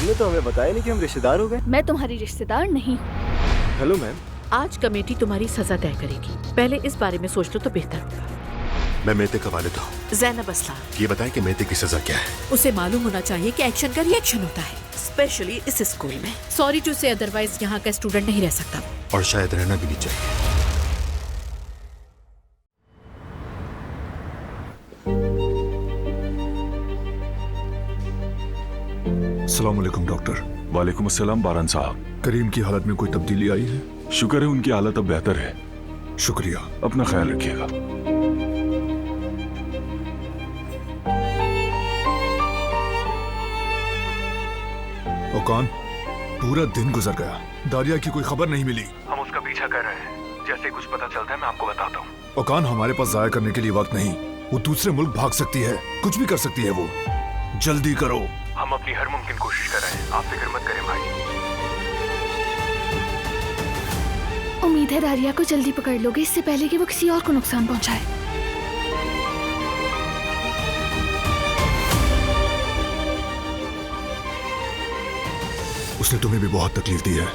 तुमने तो हमें बताया नहीं कि हम रिश्तेदार हो गए। मैं तुम्हारी रिश्तेदार नहीं हूँ। Hello ma'am. आज कमेटी तुम्हारी सजा तय करेगी, पहले इस बारे में सोच लो तो बेहतर होगा। मैं मेहते का वालिद हूँ। ज़ैनब असलान। ये बताएं कि मेहते की सजा क्या है। उसे मालूम होना चाहिए कि एक्शन का रिएक्शन होता है, स्पेशली इस स्कूल में। सॉरी टू से, अदरवाइज यहाँ का स्टूडेंट नहीं रह सकता और शायद रहना भी नहीं चाहिए। अस्सलाम वालेकुम डॉक्टर। वालेकुम अस्सलाम बारन साहब। करीम की हालत में कोई तब्दीली आई है? शुक्र है उनकी हालत अब बेहतर है। शुक्रिया। अपना ख्याल रखिएगा। ओकान, पूरा दिन गुजर गया, दारिया की कोई खबर नहीं मिली। हम उसका पीछा कर रहे हैं, जैसे कुछ पता चलता है मैं आपको बताता हूँ। ओकान, हमारे पास जाया करने के लिए वक्त नहीं। वो दूसरे मुल्क भाग सकती है, कुछ भी कर सकती है वो। जल्दी करो। हम अपनी हर मुमकिन कोशिश कर रहे हैं, आप फिक्र मत करें भाई। उम्मीद है दारिया को जल्दी पकड़ लोगे, इससे पहले कि वो किसी और को नुकसान पहुंचाए। उसने तुम्हें भी बहुत तकलीफ दी है,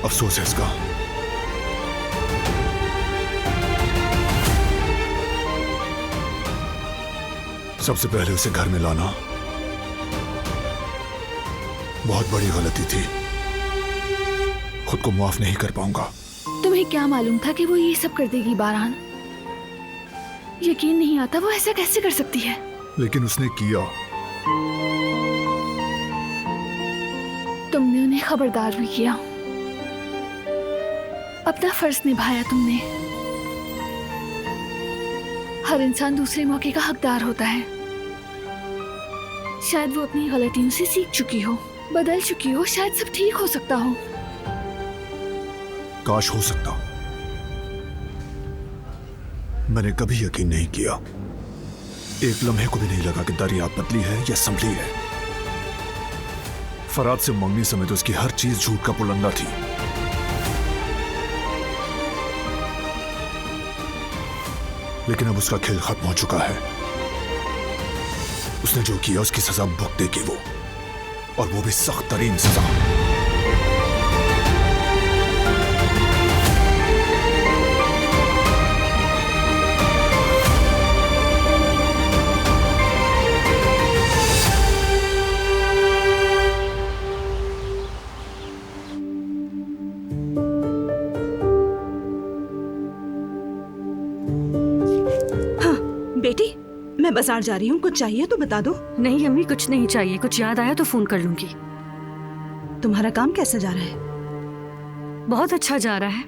अफसोस है इसका। सबसे पहले उसे घर में लाना बहुत बड़ी गलती थी। खुद को माफ नहीं कर पाऊंगा। तुम्हें क्या मालूम था कि वो ये सब कर देगी बारान? यकीन नहीं आता वो ऐसा कैसे कर सकती है। लेकिन उसने किया। तुमने उन्हें खबरदार भी किया, अपना फर्ज निभाया तुमने। हर इंसान दूसरे मौके का हकदार होता है। शायद वो अपनी गलतियों से सीख चुकी हो, बदल चुकी हो, शायद सब ठीक हो सकता हो। काश हो सकता। मैंने कभी यकीन नहीं किया, एक लम्हे को भी नहीं लगा कि दारिया बदली है या संभली है। फराद से मंगनी समेत उसकी हर चीज झूठ का पुलंदा थी। लेकिन अब उसका खेल खत्म हो चुका है। उसने जो किया उसकी सजा भुगतेगी वो, और वो भी सख्त तरीन सजा। बेटी, मैं बाजार जा रही हूँ, कुछ चाहिए तो बता दो। नहीं अम्मी, कुछ नहीं चाहिए। कुछ याद आया तो फोन कर लूंगी। तुम्हारा काम कैसा जा रहा है? बहुत अच्छा जा रहा है,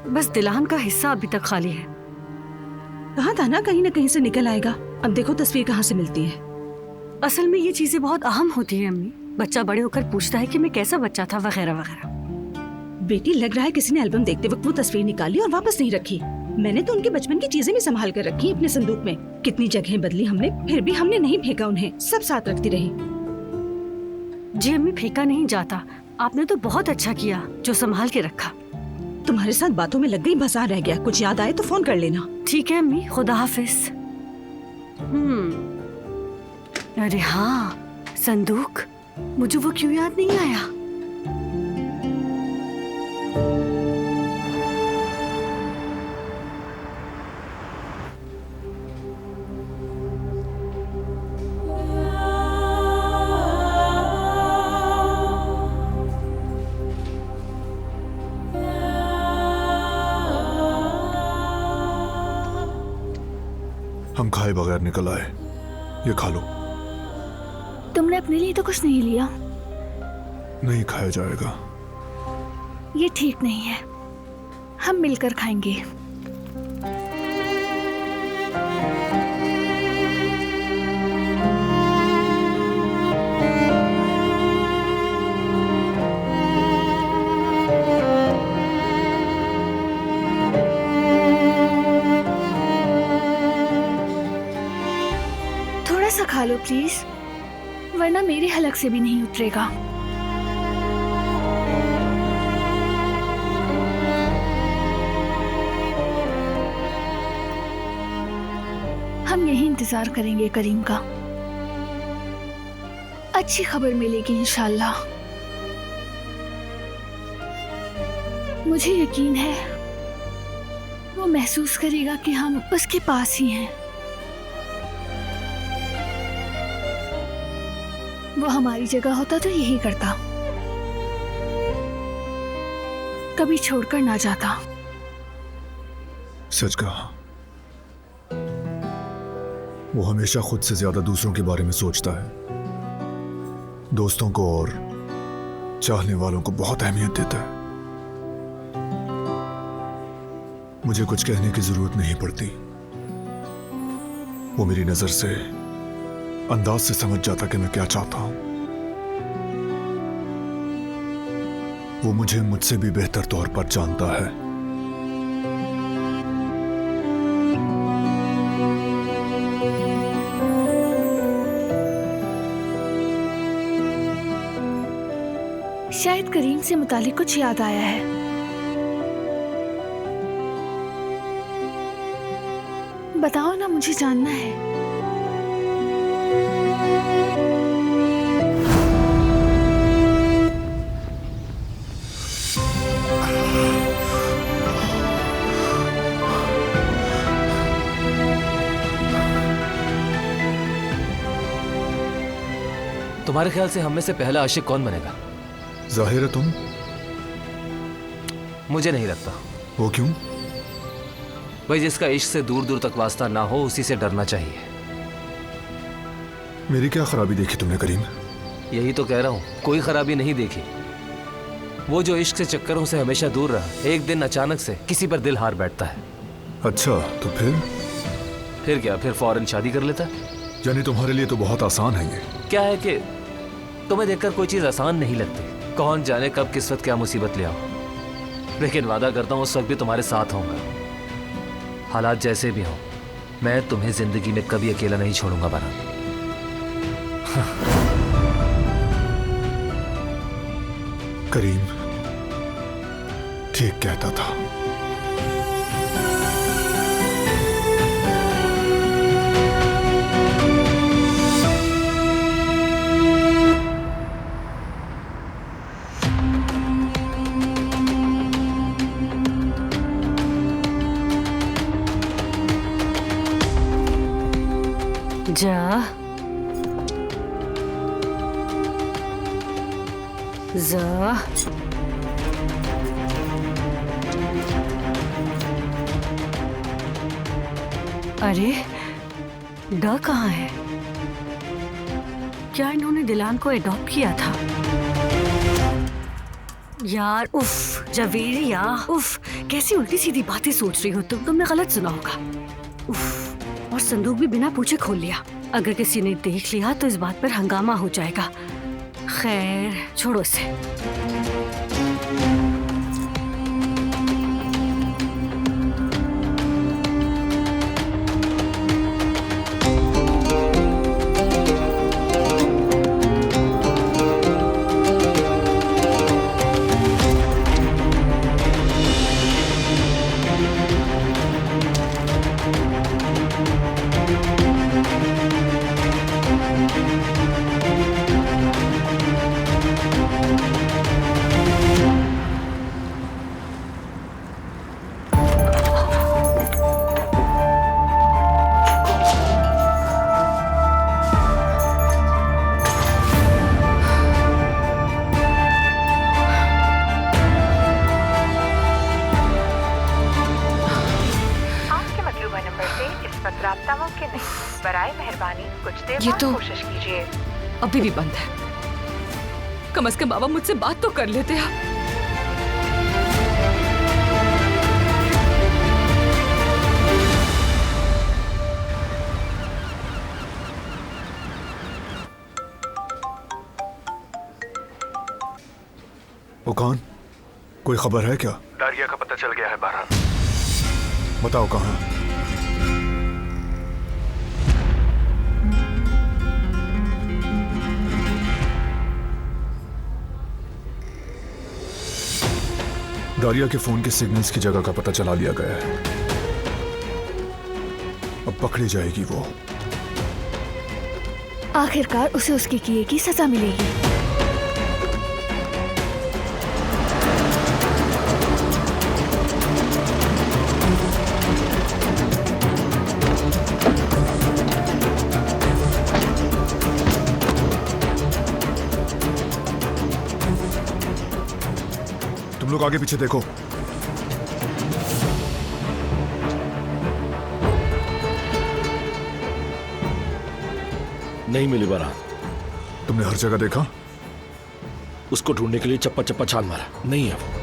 बस दिलान का हिस्सा अभी तक खाली है। कहा था ना कहीं से निकल आएगा। अब देखो तस्वीर कहाँ से मिलती है। असल में ये चीजें बहुत अहम होती है अम्मी। बच्चा बड़े होकर पूछता है कि मैं कैसा बच्चा था, वगैरह वगैरह। बेटी, लग रहा है किसी ने एल्बम देखते वक्त वो तस्वीर निकाली और वापस नहीं रखी। मैंने तो उनके बचपन की चीजें भी संभाल कर रखी अपने संदूक में। कितनी जगहें बदली हमने, फिर भी हमने नहीं फेंका उन्हें, सब साथ रखती रही। जी अम्मी, फेंका नहीं जाता। आपने तो बहुत अच्छा किया जो संभाल के रखा। तुम्हारे साथ बातों में लग गई, बाजार रह गया। कुछ याद आए तो फोन कर लेना। ठीक है अम्मी, खुदा हाफिज। अरे हाँ, संदूक, मुझे वो क्यों याद नहीं आया। हम खाए बगैर निकल आए, ये खा लो। तुमने अपने लिए तो कुछ नहीं लिया। नहीं खाया जाएगा। ये ठीक नहीं है, हम मिलकर खाएंगे। थोड़ा सा खा लो प्लीज, वरना मेरे हलक से भी नहीं उतरेगा। हम यही इंतजार करेंगे करीम का। अच्छी खबर मिलेगी इंशाल्लाह। मुझे यकीन है वो महसूस करेगा कि हम उसके पास ही हैं। वो हमारी जगह होता तो यही करता, कभी छोड़कर ना जाता। सच कहा, वो हमेशा खुद से ज्यादा दूसरों के बारे में सोचता है। दोस्तों को और चाहने वालों को बहुत अहमियत देता है। मुझे कुछ कहने की जरूरत नहीं पड़ती, वो मेरी नजर से, अंदाज से समझ जाता कि मैं क्या चाहता हूं। वो मुझे मुझसे भी बेहतर तौर पर जानता है। शायद करीम से मुतालिक कुछ याद आया है। बताओ ना, मुझे जानना है। तुम्हारे ख्याल से हम में से पहला आशिक कौन बनेगा? जाहिर है तुम। मुझे नहीं लगता। वो क्यों? भाई, जिसका इश्क से दूर दूर तक वास्ता ना हो उसी से डरना चाहिए। मेरी क्या खराबी देखी तुमने करीम? यही तो कह रहा हूँ, कोई खराबी नहीं देखी। वो जो इश्क से चक्करों से हमेशा दूर रहा, एक दिन अचानक से किसी पर दिल हार बैठता है। अच्छा, तो फिर क्या? फिर फौरन शादी कर लेता। यानी तुम्हारे लिए तो बहुत आसान है ये। क्या है कि तुम्हें देखकर कोई चीज आसान नहीं लगती। कौन जाने कब किस्मत क्या मुसीबत ले आओ। लेकिन वादा करता हूँ उस वक्त भी तुम्हारे साथ होऊंगा। हालात जैसे भी हों, मैं तुम्हें जिंदगी में कभी अकेला नहीं छोड़ूंगा बारान। करीम ठीक कहता था। जा जा अरे डा कहाँ है? क्या इन्होंने दिलान को एडॉप्ट किया था? यार उफ, जवेरिया उफ, कैसी उल्टी सीधी बातें सोच रही हो तुमने गलत सुना होगा। उफ, और संदूक भी बिना पूछे खोल लिया। अगर किसी ने देख लिया तो इस बात पर हंगामा हो जाएगा। खैर छोड़ो इसे। ये तो कोशिश कीजिए। अभी भी बंद है। कम से कम बाबा मुझसे बात तो कर लेते आप। वो कौन? कोई खबर है क्या? दारिया का पता चल गया है बारान। बताओ कहाँ? दारिया के फोन के सिग्नल्स की जगह का पता चला लिया गया है। अब पकड़ी जाएगी वो। आखिरकार उसे उसके किए की सजा मिलेगी। तुम लोग आगे पीछे देखो। नहीं मिली बारात। तुमने हर जगह देखा? उसको ढूंढने के लिए चप्पा चप्पा छान मारा, नहीं है वो।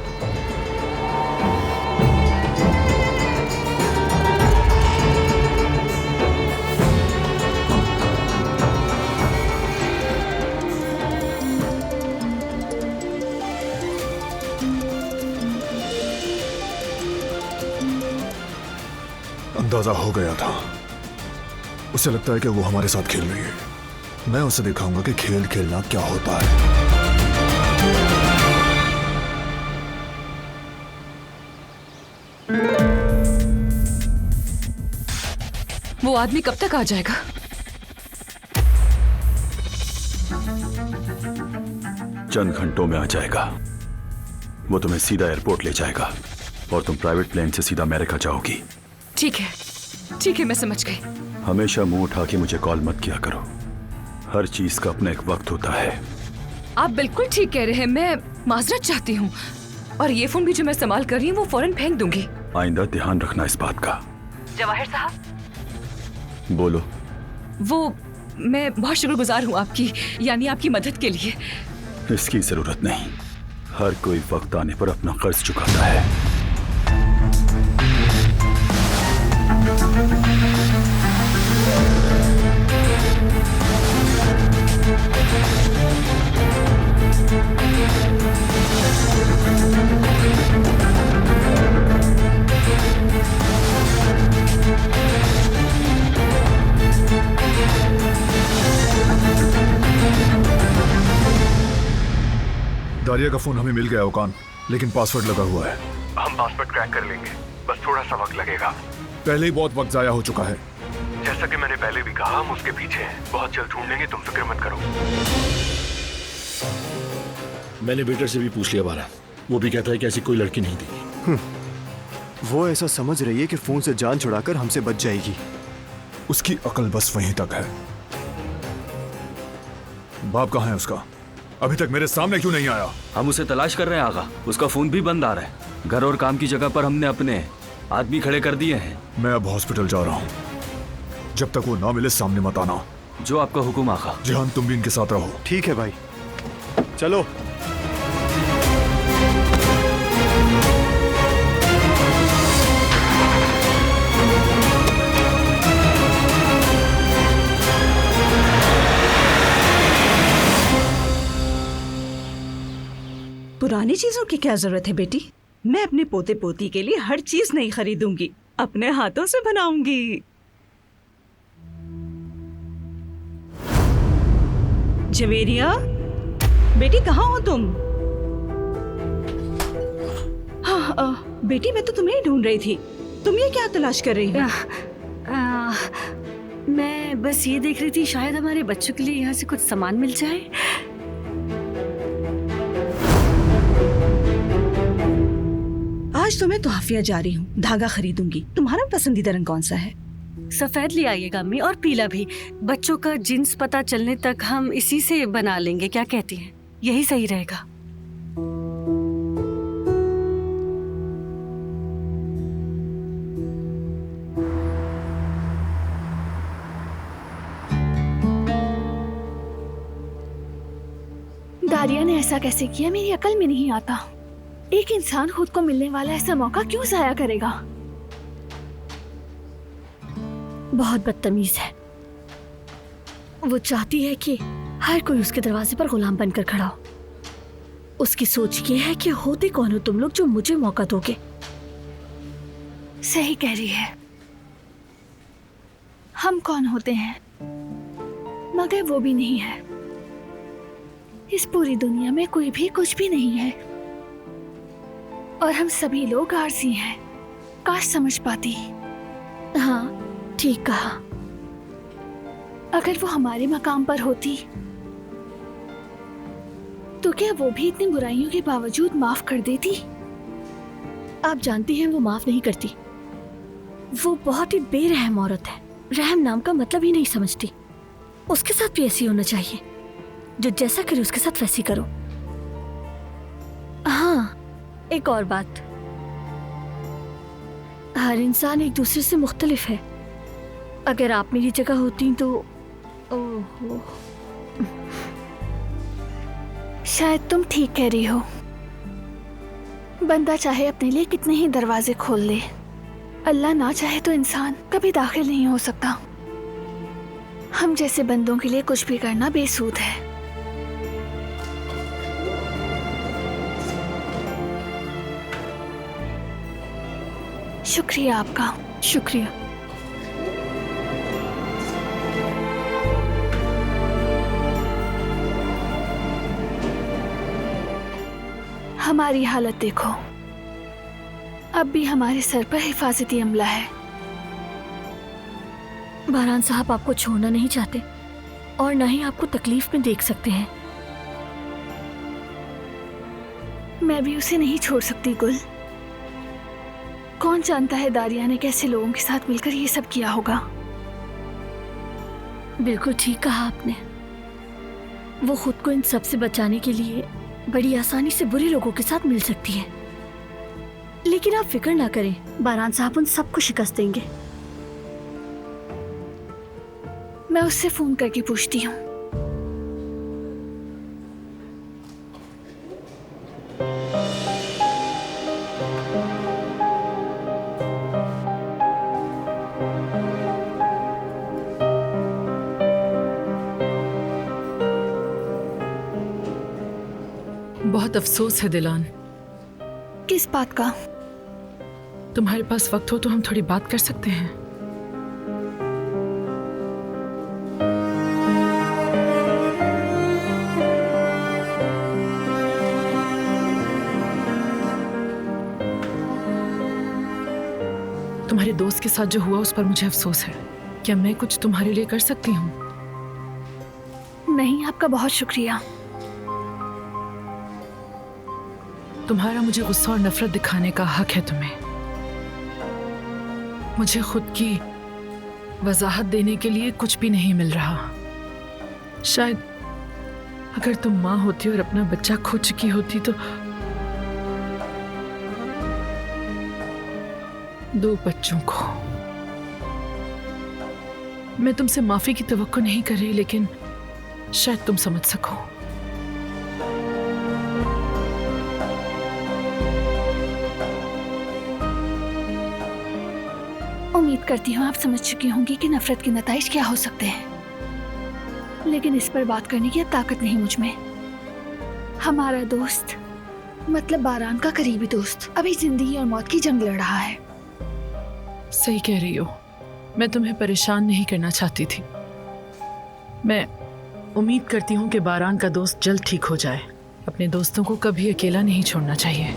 अंदाजा हो गया था। उसे लगता है कि वो हमारे साथ खेल रही है। मैं उसे दिखाऊंगा कि खेल खेलना क्या होता है। वो आदमी कब तक आ जाएगा? चंद घंटों में आ जाएगा। वो तुम्हें सीधा एयरपोर्ट ले जाएगा और तुम प्राइवेट प्लेन से सीधा अमेरिका जाओगी। ठीक है, ठीक है, मैं समझ गई। हमेशा मुंह उठा के मुझे कॉल मत किया करो। हर चीज का अपना एक वक्त होता है। आप बिल्कुल ठीक कह रहे हैं। मैं माजरत चाहती हूँ और ये फोन भी जो मैं इस्तेमाल कर रही हूँ वो फौरन फेंक दूंगी। आइंदा ध्यान रखना इस बात का। जवाहिर साहब, बोलो। वो मैं बहुत शुक्रगुजार हूँ आपकी, यानी आपकी मदद के लिए। इसकी जरूरत नहीं। हर कोई वक्त आने पर अपना कर्ज चुकाता है। दारिया का फोन हमें मिल गया ओकान, लेकिन पासवर्ड लगा हुआ है। हम पासवर्ड क्रैक कर लेंगे, बस थोड़ा सा वक्त लगेगा। पहले ही बहुत वक्त जाया हो चुका है। जैसा कि मैंने पहले भी कहा, हम उसके पीछे हैं। बहुत जल्द ढूंढ लेंगे, तुम फिक्र मत करो। मैंने बेटर से भी पूछ लिया बारात, वो भी कहता है कि ऐसी कोई लड़की नहीं थी। वो ऐसा समझ रही है कि फोन से जान छुड़ाकर हमसे बच जाएगी। उसकी अकल बस वहीं तक है। बाप कहाँ है उसका? अभी तक मेरे सामने क्यों नहीं आया? हम उसे तलाश कर रहे हैं आगा। उसका फोन भी बंद आ रहा है। घर और काम की जगह पर हमने अपने आदमी खड़े कर दिए हैं। मैं अब हॉस्पिटल जा रहा हूँ। जब तक वो ना मिले सामने मत आना। जो आपका हुक्म आगा। जिहान, तुम भी इनके साथ रहो। ठीक है भाई, चलो। पुरानी चीजों की क्या जरूरत है बेटी? मैं अपने पोते पोती के लिए हर चीज नहीं खरीदूंगी, अपने हाथों से बनाऊंगी। जवेरिया, बेटी कहाँ हो तुम? हाँ, बेटी मैं तो तुम्हें ही ढूंढ रही थी। तुम ये क्या तलाश कर रही हो? मैं बस ये देख रही थी शायद हमारे बच्चों के लिए यहाँ से कुछ सामान मिल जाए। आज तो मैं तोहफिया जा रही हूँ, धागा खरीदूंगी। तुम्हारा पसंदीदा रंग कौन सा है? सफेद ले आइएगा अम्मी, और पीला भी। बच्चों का जींस पता चलने तक हम इसी से बना लेंगे, क्या कहती हैं? यही सही रहेगा। दारिया ने ऐसा कैसे किया, मेरी अकल में नहीं आता। एक इंसान खुद को मिलने वाला ऐसा मौका क्यों जाया करेगा? बहुत बदतमीज है। वो चाहती है कि हर कोई उसके दरवाजे पर गुलाम बनकर खड़ा हो। उसकी सोच ये है कि होते कौन हो तुम लोग जो मुझे मौका दोगे। सही कह रही है। हम कौन होते हैं, मगर वो भी नहीं है। इस पूरी दुनिया में कोई भी कुछ भी नहीं है और हम सभी लोग आरसी हैं। काश समझ पाती। हाँ, ठीक कहा। अगर वो हमारे मकाम पर होती तो क्या वो भी इतनी बुराइयों के बावजूद माफ कर देती? आप जानती हैं वो माफ नहीं करती। वो बहुत ही बेरहम औरत है। रहम नाम का मतलब ही नहीं समझती। उसके साथ भी ऐसी होना चाहिए। जो जैसा करे उसके साथ वैसी करो। हाँ, एक और बात, हर इंसान एक दूसरे से मुख्तलिफ है। अगर आप मेरी जगह होती तो ओहो। शायद तुम ठीक कह रही हो। बंदा चाहे अपने लिए कितने ही दरवाजे खोल ले, अल्लाह ना चाहे तो इंसान कभी दाखिल नहीं हो सकता। हम जैसे बंदों के लिए कुछ भी करना बेसूद है। शुक्रिया आपका। शुक्रिया। हमारी हालत देखो, अब भी हमारे सर पर हिफाजती अमला है। बारान साहब आपको छोड़ना नहीं चाहते और न ही आपको तकलीफ में देख सकते हैं। मैं भी उसे नहीं छोड़ सकती गुल। कौन जानता है दारिया ने कैसे लोगों के साथ मिलकर ये सब किया होगा। बिल्कुल ठीक कहा आपने। वो खुद को इन सब से बचाने के लिए बड़ी आसानी से बुरे लोगों के साथ मिल सकती है। लेकिन आप फिक्र ना करें, बारान साहब उन सबको शिकस्त देंगे। मैं उससे फोन करके पूछती हूँ। बहुत अफसोस है दिलान। किस बात का? तुम्हारे पास वक्त हो तो हम थोड़ी बात कर सकते हैं। तुम्हारे दोस्त के साथ जो हुआ उस पर मुझे अफसोस है। क्या मैं कुछ तुम्हारे लिए कर सकती हूँ? नहीं, आपका बहुत शुक्रिया। तुम्हारा मुझे गुस्सा और नफरत दिखाने का हक है तुम्हें। मुझे खुद की वजाहत देने के लिए कुछ भी नहीं मिल रहा। शायद अगर तुम माँ होती और अपना बच्चा खो चुकी होती तो 2 बच्चों को। मैं तुमसे माफी की तवक्को नहीं कर रही, लेकिन शायद तुम समझ सको। उम्मीद करती हूँ आप समझ चुकी होंगी कि नफरत के नताइज क्या हो सकते हैं, लेकिन इस पर बात करने की अब ताकत नहीं मुझ में। हमारा दोस्त, मतलब बारान का करीबी दोस्त, अभी जिंदगी और मौत की जंग लड़ रहा है। सही कह रही हो। मैं तुम्हें परेशान नहीं करना चाहती थी। मैं उम्मीद करती हूँ कि बारान का दोस्त जल्द ठीक हो जाए। अपने दोस्तों को कभी अकेला नहीं छोड़ना चाहिए।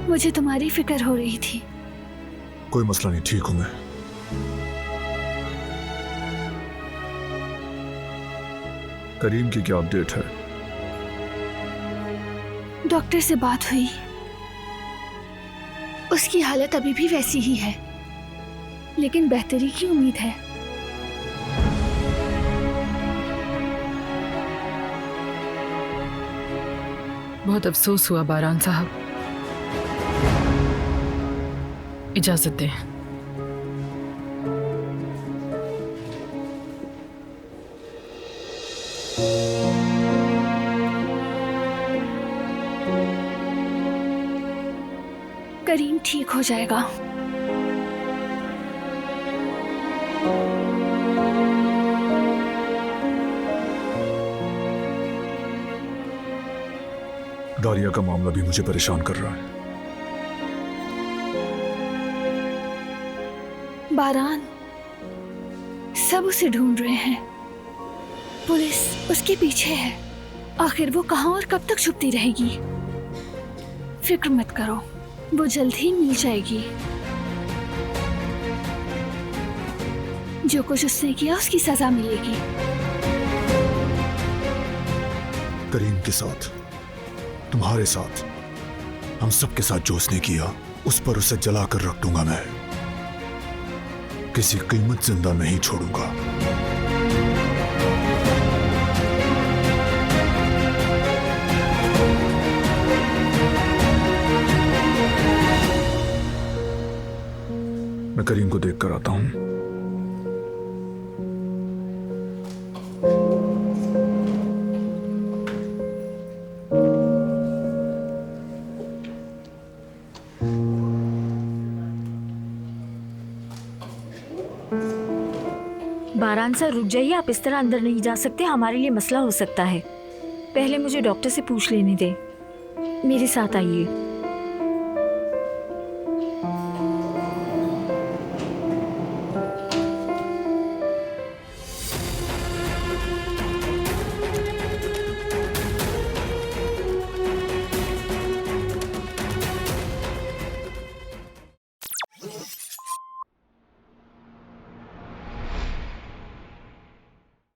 मुझे तुम्हारी फिक्र हो रही थी। कोई मसला नहीं, ठीक हूं मैं। करीम की क्या अपडेट है? डॉक्टर से बात हुई, उसकी हालत अभी भी वैसी ही है, लेकिन बेहतरी की उम्मीद है। बहुत अफसोस हुआ बारान साहब। इजाजत दें। करीम ठीक हो जाएगा। दारिया का मामला भी मुझे परेशान कर रहा है। बारान, सब उसे ढूंढ रहे हैं। पुलिस उसके पीछे है। आखिर वो कहाँ और कब तक छुपती रहेगी? फिक्र मत करो, वो जल्द ही मिल जाएगी। जो कुछ उसने किया उसकी सजा मिलेगी। करीम के साथ, तुम्हारे साथ, हम सब के साथ जो उसने किया उस पर उसे जलाकर रख दूंगा। मैं किसी कीमत जिंदा नहीं छोड़ूंगा। मैं करीम को देख कर आता हूं। बारान सर रुक जाइए, आप इस तरह अंदर नहीं जा सकते, हमारे लिए मसला हो सकता है। पहले मुझे डॉक्टर से पूछ लेने दे। मेरे साथ आइए।